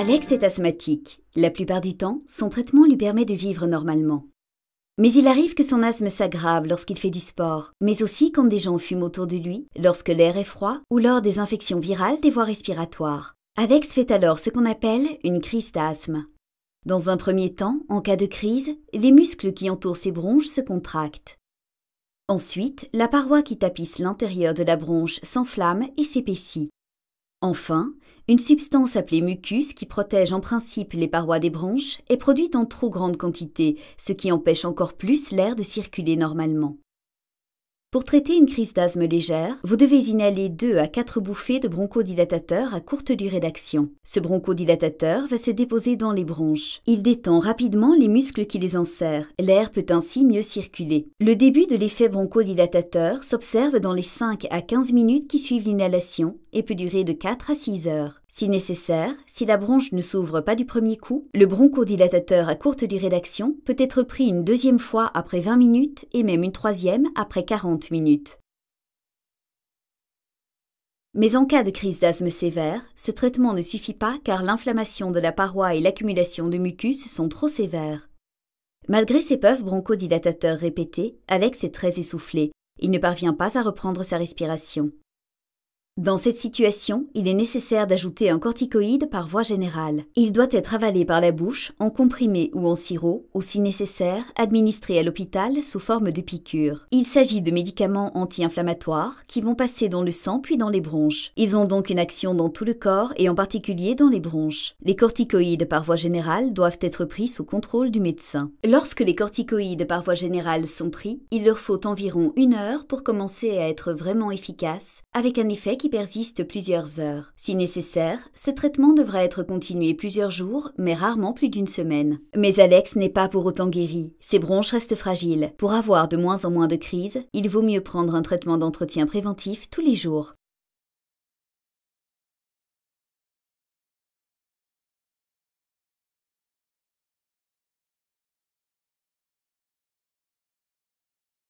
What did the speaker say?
Alex est asthmatique. La plupart du temps, son traitement lui permet de vivre normalement. Mais il arrive que son asthme s'aggrave lorsqu'il fait du sport, mais aussi quand des gens fument autour de lui, lorsque l'air est froid ou lors des infections virales des voies respiratoires. Alex fait alors ce qu'on appelle une crise d'asthme. Dans un premier temps, en cas de crise, les muscles qui entourent ses bronches se contractent. Ensuite, la paroi qui tapisse l'intérieur de la bronche s'enflamme et s'épaissit. Enfin, une substance appelée mucus qui protège en principe les parois des bronches est produite en trop grande quantité, ce qui empêche encore plus l'air de circuler normalement. Pour traiter une crise d'asthme légère, vous devez inhaler 2 à 4 bouffées de bronchodilatateur à courte durée d'action. Ce bronchodilatateur va se déposer dans les bronches. Il détend rapidement les muscles qui les enserrent. L'air peut ainsi mieux circuler. Le début de l'effet bronchodilatateur s'observe dans les 5 à 15 minutes qui suivent l'inhalation et peut durer de 4 à 6 heures. Si nécessaire, si la bronche ne s'ouvre pas du premier coup, le bronchodilatateur à courte durée d'action peut être pris une deuxième fois après 20 minutes et même une troisième après 40 minutes. Mais en cas de crise d'asthme sévère, ce traitement ne suffit pas car l'inflammation de la paroi et l'accumulation de mucus sont trop sévères. Malgré ces puffs bronchodilatateurs répétés, Alex est très essoufflé. Il ne parvient pas à reprendre sa respiration. Dans cette situation, il est nécessaire d'ajouter un corticoïde par voie générale. Il doit être avalé par la bouche, en comprimé ou en sirop, ou si nécessaire, administré à l'hôpital sous forme de piqûre. Il s'agit de médicaments anti-inflammatoires qui vont passer dans le sang puis dans les bronches. Ils ont donc une action dans tout le corps et en particulier dans les bronches. Les corticoïdes par voie générale doivent être pris sous contrôle du médecin. Lorsque les corticoïdes par voie générale sont pris, il leur faut environ 1 heure pour commencer à être vraiment efficaces, avec un effet qui persiste plusieurs heures. Si nécessaire, ce traitement devra être continué plusieurs jours, mais rarement plus d'1 semaine. Mais Alex n'est pas pour autant guéri. Ses bronches restent fragiles. Pour avoir de moins en moins de crises, il vaut mieux prendre un traitement d'entretien préventif tous les jours.